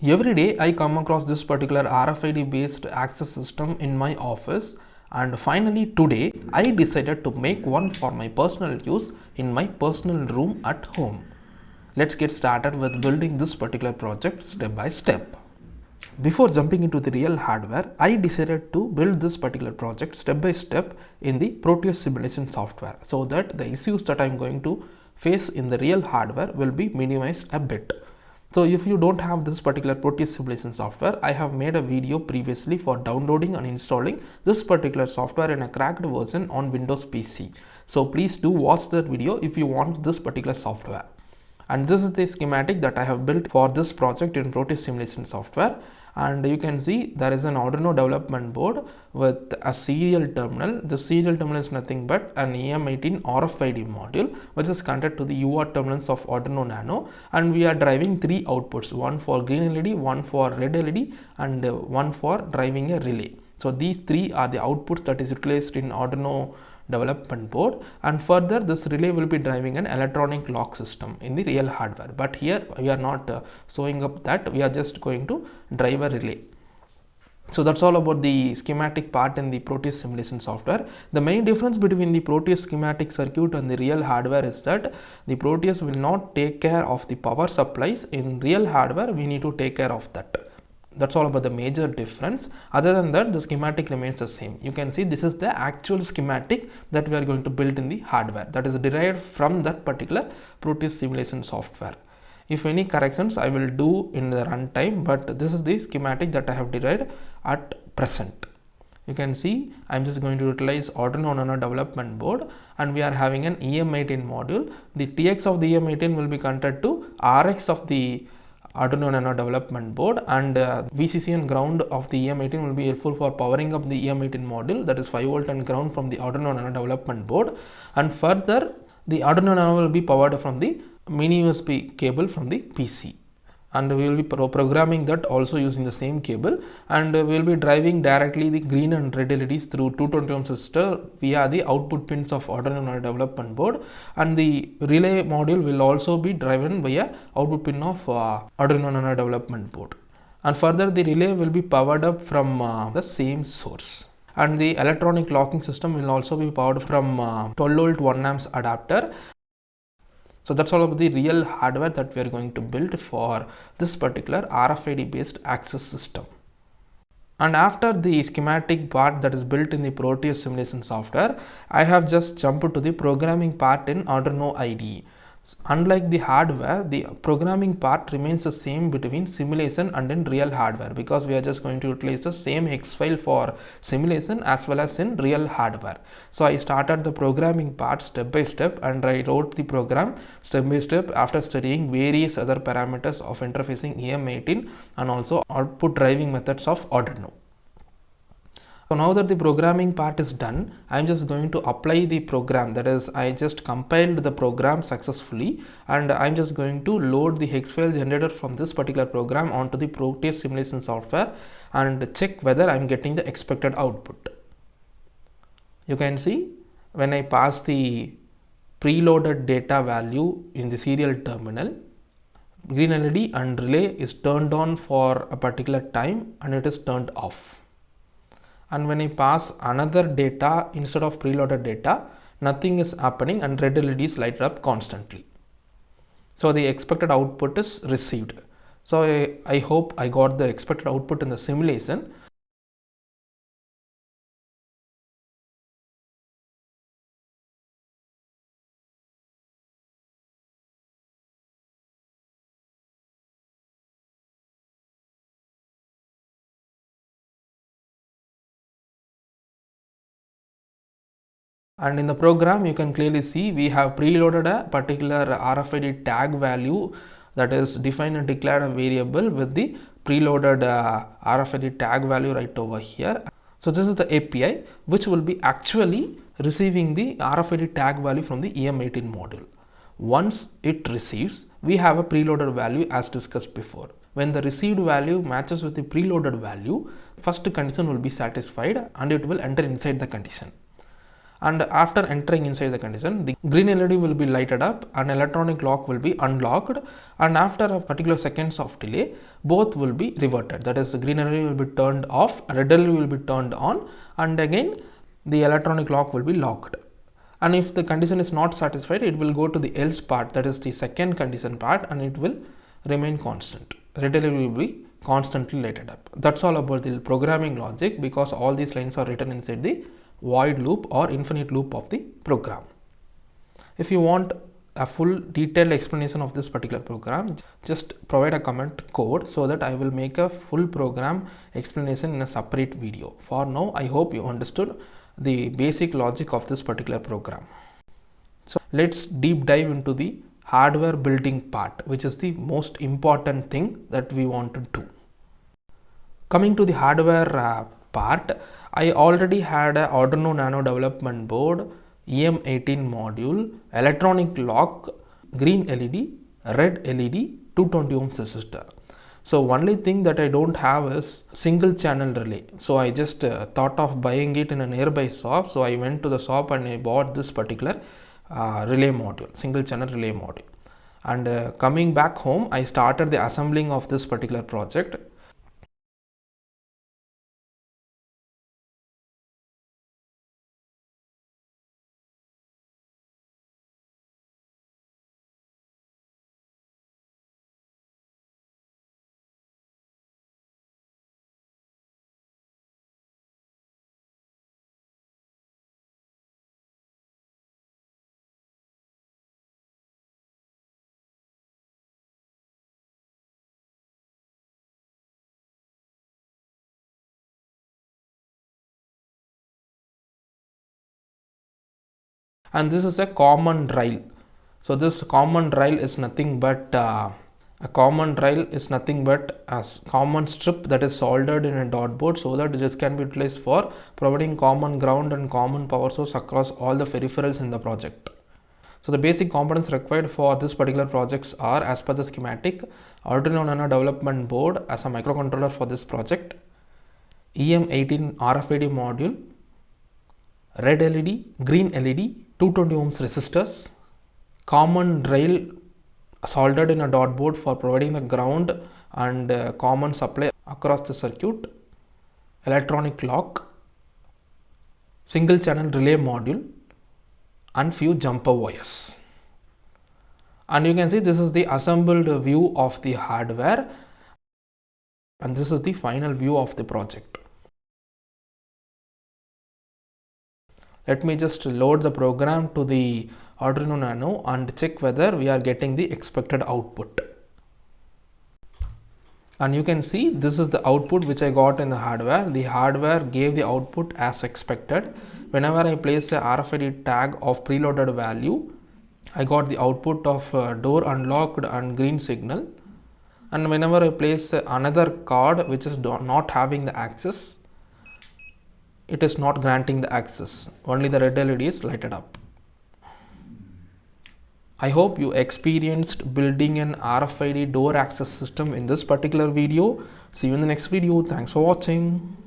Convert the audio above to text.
Every day I come across this particular RFID based access system in my office, and finally today I decided to make one for my personal use in my personal room at home. Let's get started with building this particular project step by step. Before jumping into the real hardware, I decided to build this particular project step by step in the Proteus simulation software so that the issues that I am going to face in the real hardware will be minimized a bit. So if you don't have this particular Proteus simulation software, I have made a video previously for downloading and installing this particular software in a cracked version on Windows PC. So please do watch that video if you want this particular software. And this is the schematic that I have built for this project in Proteus simulation software. And you can see there is an Arduino development board with a serial terminal. The serial terminal is nothing but an EM18 RFID module which is connected to the UART terminals of Arduino Nano, and we are driving three outputs, one for green LED, one for red LED, and one for driving a relay. So these three are the outputs that is utilized in Arduino development board, and further this relay will be driving an electronic lock system in the real hardware, but here we are not showing up that, we are just going to drive a relay. So that's all about the schematic part in the Proteus simulation software. The main difference between the Proteus schematic circuit and the real hardware is that the Proteus will not take care of the power supplies. In real hardware we need to take care of that. That's all about the major difference. Other than that, the schematic remains the same. You can see this is the actual schematic that we are going to build in the hardware, that is derived from that particular Proteus simulation software. If any corrections I will do in the runtime, but this is the schematic that I have derived at present. You can see I'm just going to utilize Arduino Nano development board, and we are having an EM18 module. The TX of the EM18 will be connected to RX of the Arduino Nano development board, and VCC and ground of the EM18 will be helpful for powering up the EM18 module, that is 5 volt and ground from the Arduino Nano development board, and further the Arduino Nano will be powered from the mini USB cable from the PC, and we will be programming that also using the same cable, and we will be driving directly the green and red LEDs through 220 ohm resistor via the output pins of Arduino Nano development board, and the relay module will also be driven via output pin of Arduino Nano development board, and further the relay will be powered up from the same source, and the electronic locking system will also be powered from 12 volt 1 amps adapter. So that's all about the real hardware that we are going to build for this particular RFID based access system. And after the schematic part that is built in the Proteus simulation software, I have just jumped to the programming part in Arduino IDE. Unlike the hardware, the programming part remains the same between simulation and in real hardware, because we are just going to utilize the same hex file for simulation as well as in real hardware. So I started the programming part step by step, and I wrote the program step by step after studying various other parameters of interfacing EM18 and also output driving methods of Arduino. So now that the programming part is done, I am just going to apply the program, that is I just compiled the program successfully, and I am just going to load the hex file generated from this particular program onto the Proteus simulation software and check whether I am getting the expected output. You can see when I pass the preloaded data value in the serial terminal, green LED and relay is turned on for a particular time and it is turned off. And when I pass another data instead of preloaded data, nothing is happening and red LEDs light up constantly. So the expected output is received. So I hope I got the expected output in the simulation. And in the program you can clearly see we have preloaded a particular RFID tag value, that is defined and declared a variable with the preloaded RFID tag value right over here. So this is the API which will be actually receiving the RFID tag value from the EM18 module. Once it receives, we have a preloaded value as discussed before. When the received value matches with the preloaded value, first condition will be satisfied and it will enter inside the condition. and after entering inside the condition, the green LED will be lighted up and electronic lock will be unlocked, and after a particular seconds of delay, both will be reverted. That is, the green LED will be turned off, red LED will be turned on, and again the electronic lock will be locked. And if the condition is not satisfied, it will go to the else part, that is the second condition part, and it will remain constant. Red LED will be constantly lighted up. That's all about the programming logic, because all these lines are written inside the void loop or infinite loop of the program. If you want a full detailed explanation of this particular program, just provide a comment code so that I will make a full program explanation in a separate video. For now, I hope you understood the basic logic of this particular program. So let's deep dive into the hardware building part, which is the most important thing that we want to do. Coming to the hardware part, I already had a Arduino Nano development board, EM18 module, electronic lock, green LED, red LED, 220 ohms resistor. So only thing that I don't have is single channel relay. So I just thought of buying it in a nearby shop. So I went to the shop and I bought this particular relay module, single channel relay module. And coming back home, I started the assembling of this particular project. And this is a common rail. So this common rail is nothing but a common strip that is soldered in a dot board, so that this can be utilized for providing common ground and common power source across all the peripherals in the project. So the basic components required for this particular projects are, as per the schematic, Arduino Nano development board as a microcontroller for this project, EM18 RFID module, red LED, green LED, 220 ohms resistors, common rail soldered in a dot board for providing the ground and common supply across the circuit, electronic lock, single channel relay module, and few jumper wires. And you can see this is the assembled view of the hardware, and this is the final view of the project. Let me just load the program to the Arduino Nano and check whether we are getting the expected output. And you can see this is the output which I got in the hardware. The hardware gave the output as expected. Whenever I place a RFID tag of preloaded value, I got the output of door unlocked and green signal. And whenever I place another card which is not having the access, it is not granting the access. Only the red LED is lighted up. I hope you experienced building an RFID door access system in this particular video. See you in the next video. Thanks for watching.